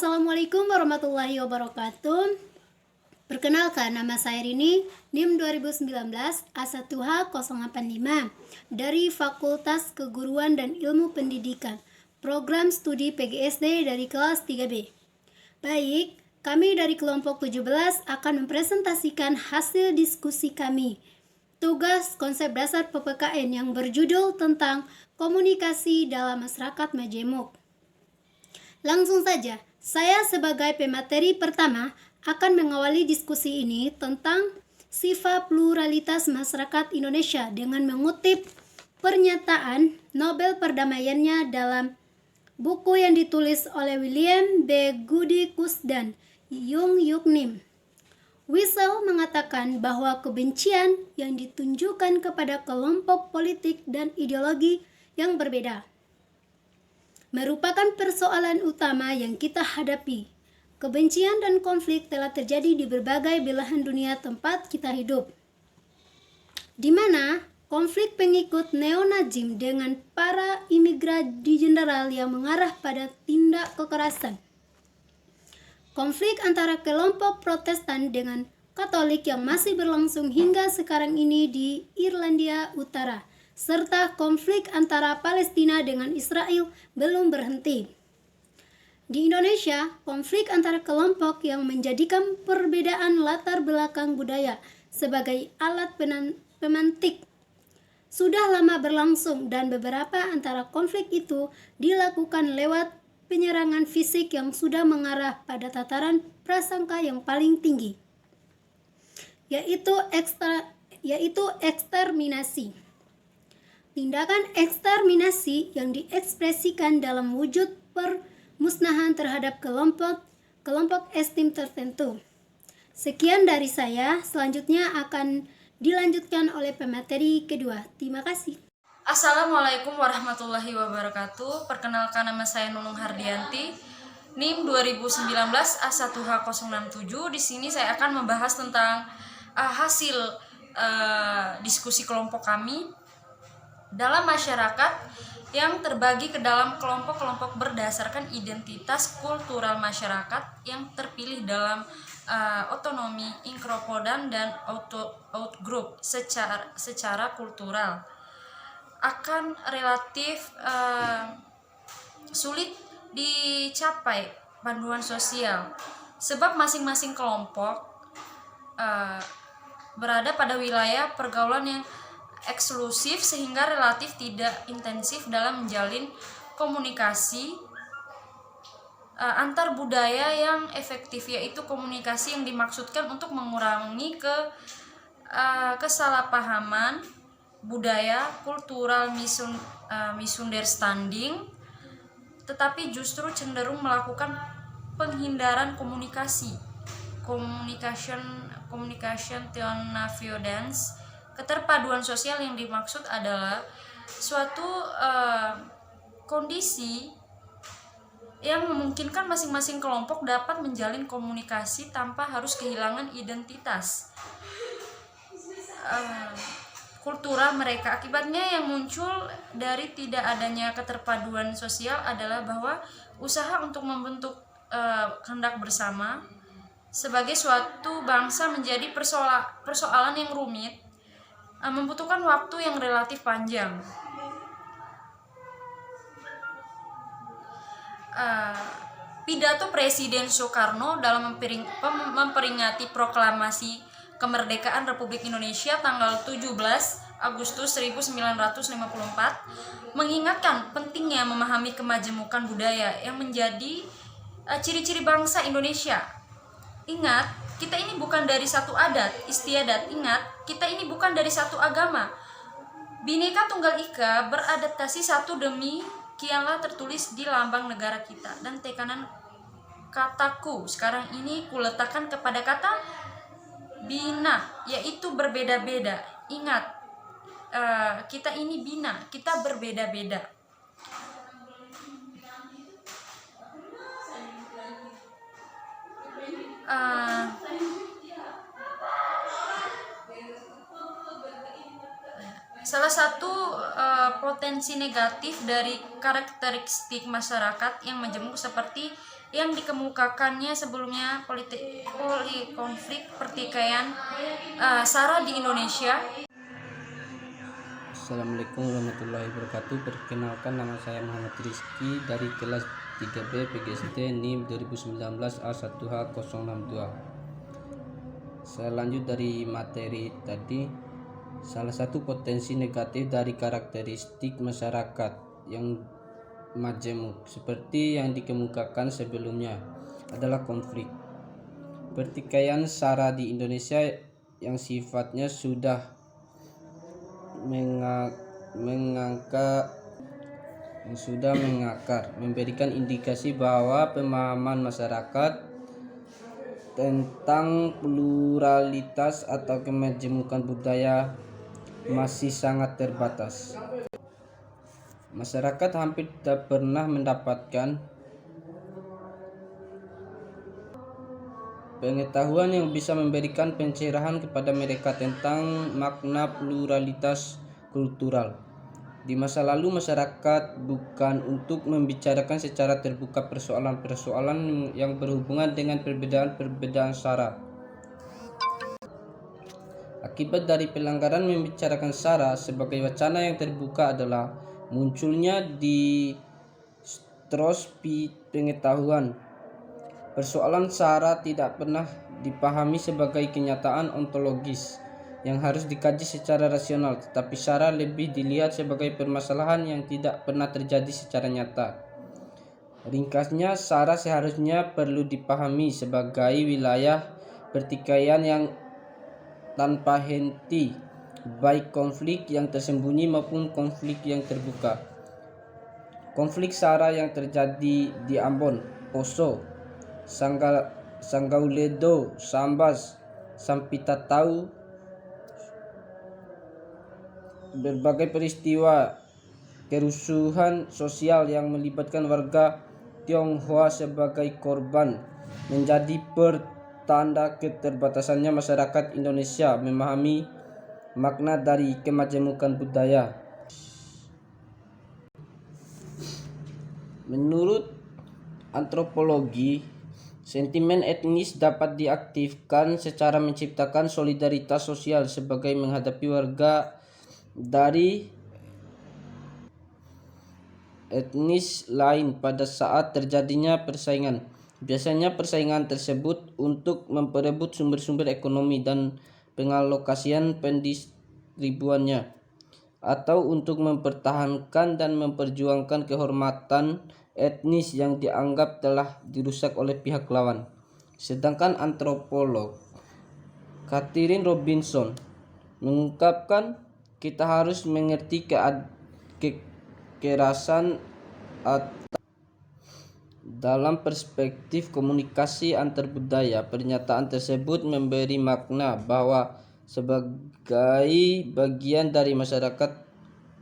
Assalamualaikum warahmatullahi wabarakatuh. Perkenalkan, nama saya Rini, NIM 2019 A1H085 dari Fakultas Keguruan dan Ilmu Pendidikan, Program Studi PGSD dari kelas 3B. Baik, kami dari kelompok 17 akan mempresentasikan hasil diskusi kami. Tugas konsep dasar PPKN yang berjudul tentang komunikasi dalam masyarakat majemuk. Langsung saja, saya sebagai pemateri pertama akan mengawali diskusi ini tentang sifat pluralitas masyarakat Indonesia dengan mengutip pernyataan Nobel perdamaiannya dalam buku yang ditulis oleh William B. Goody-Kus dan Yung Yuk Nim. Wiesel mengatakan bahwa kebencian yang ditunjukkan kepada kelompok politik dan ideologi yang berbeda merupakan persoalan utama yang kita hadapi. Kebencian dan konflik telah terjadi di berbagai belahan dunia tempat kita hidup, di mana konflik pengikut neo-Nazim dengan para imigran di general yang mengarah pada tindak kekerasan. Konflik antara kelompok Protestan dengan Katolik yang masih berlangsung hingga sekarang ini di Irlandia Utara, serta konflik antara Palestina dengan Israel belum berhenti. Di Indonesia, konflik antara kelompok yang menjadikan perbedaan latar belakang budaya sebagai alat pemantik sudah lama berlangsung, dan beberapa antara konflik itu dilakukan lewat penyerangan fisik yang sudah mengarah pada tataran prasangka yang paling tinggi, yaitu eksterminasi. Tindakan eksterminasi yang diekspresikan dalam wujud permusnahan terhadap kelompok ekstrem tertentu. Sekian dari saya, selanjutnya akan dilanjutkan oleh pemateri kedua. Terima kasih. Assalamualaikum warahmatullahi wabarakatuh. Perkenalkan, nama saya Nunung Hardianti, NIM 2019 A1H067. Di sini saya akan membahas tentang hasil diskusi kelompok kami dalam masyarakat yang terbagi ke dalam kelompok-kelompok berdasarkan identitas kultural masyarakat yang terpilih dalam otonomi, inkropodan, dan outgroup secara kultural. Akan relatif sulit dicapai panduan sosial, sebab masing-masing kelompok berada pada wilayah pergaulan yang eksklusif sehingga relatif tidak intensif dalam menjalin komunikasi antar budaya yang efektif, yaitu komunikasi yang dimaksudkan untuk mengurangi kesalahpahaman budaya, cultural misunderstanding, tetapi justru cenderung melakukan penghindaran komunikasi, communication avoidance. Keterpaduan sosial yang dimaksud adalah suatu kondisi yang memungkinkan masing-masing kelompok dapat menjalin komunikasi tanpa harus kehilangan identitas kultural mereka. Akibatnya yang muncul dari tidak adanya keterpaduan sosial adalah bahwa usaha untuk membentuk kehendak bersama sebagai suatu bangsa menjadi persoalan yang rumit, membutuhkan waktu yang relatif panjang. Pidato Presiden Soekarno dalam memperingati proklamasi kemerdekaan Republik Indonesia tanggal 17 Agustus 1954 mengingatkan pentingnya memahami kemajemukan budaya yang menjadi ciri-ciri bangsa Indonesia. Ingat, kita ini bukan dari satu adat istiadat. Ingat, kita ini bukan dari satu agama. Bhinneka Tunggal Ika beradaptasi satu demi kianlah tertulis di lambang negara kita, dan tekanan kataku sekarang ini kuletakkan kepada kata bina, yaitu berbeda-beda. Ingat, kita ini bina, kita berbeda-beda. Salah satu potensi negatif dari karakteristik masyarakat yang majemuk seperti yang dikemukakannya sebelumnya, konflik pertikaian SARA di Indonesia. Assalamualaikum warahmatullahi wabarakatuh. Perkenalkan, nama saya Muhammad Rizky dari kelas 3B PGSD NIM 2019 A1H062. Saya lanjut dari materi tadi. Salah satu potensi negatif dari karakteristik masyarakat yang majemuk seperti yang dikemukakan sebelumnya adalah konflik pertikaian SARA di Indonesia yang sifatnya sudah mengakar, memberikan indikasi bahwa pemahaman masyarakat tentang pluralitas atau kemajemukan budaya masih sangat terbatas. Masyarakat hampir tidak pernah mendapatkan pengetahuan yang bisa memberikan pencerahan kepada mereka tentang makna pluralitas kultural. Di masa lalu, masyarakat bukan untuk membicarakan secara terbuka persoalan-persoalan yang berhubungan dengan perbedaan-perbedaan SARA. Akibat dari pelanggaran membicarakan SARA sebagai wacana yang terbuka adalah munculnya distorsi pengetahuan. Persoalan SARA tidak pernah dipahami sebagai kenyataan ontologis yang harus dikaji secara rasional, tetapi SARA lebih dilihat sebagai permasalahan yang tidak pernah terjadi secara nyata. Ringkasnya, SARA seharusnya perlu dipahami sebagai wilayah pertikaian yang tanpa henti, baik konflik yang tersembunyi maupun konflik yang terbuka. Konflik SARA yang terjadi di Ambon, Poso, Sanggauledo, Sambas, Sampitatau, berbagai peristiwa kerusuhan sosial yang melibatkan warga Tionghoa sebagai korban menjadi pertanda keterbatasannya masyarakat Indonesia memahami makna dari kemajemukan budaya. Menurut antropologi, sentimen etnis dapat diaktifkan secara menciptakan solidaritas sosial sebagai menghadapi warga dari etnis lain pada saat terjadinya persaingan. Biasanya persaingan tersebut untuk memperebut sumber-sumber ekonomi dan pengalokasian pendistribuannya, atau untuk mempertahankan dan memperjuangkan kehormatan etnis yang dianggap telah dirusak oleh pihak lawan. Sedangkan antropolog Catherine Robinson mengungkapkan, kita harus mengerti kekerasan dalam perspektif komunikasi antar budaya. Pernyataan tersebut memberi makna bahwa sebagai bagian dari masyarakat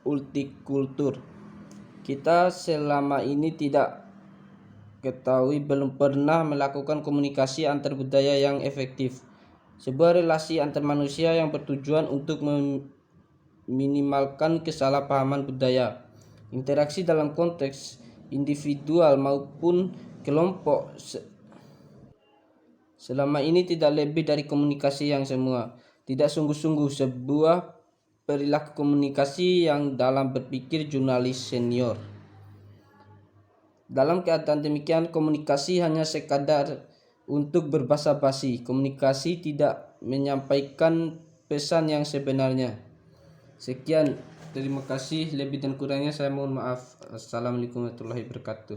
multikultur, kita selama ini tidak ketahui belum pernah melakukan komunikasi antar budaya yang efektif. Sebuah relasi antar manusia yang bertujuan untuk meminimalkan kesalahpahaman budaya. Interaksi dalam konteks individual maupun kelompok selama ini tidak lebih dari komunikasi yang semua, tidak sungguh-sungguh, sebuah perilaku komunikasi yang dalam berpikir jurnalis senior. Dalam keadaan demikian, komunikasi hanya sekadar untuk berbasa-basi. Komunikasi tidak menyampaikan pesan yang sebenarnya. Sekian, terima kasih. Lebih dan kurangnya saya mohon maaf. Assalamualaikum warahmatullahi wabarakatuh.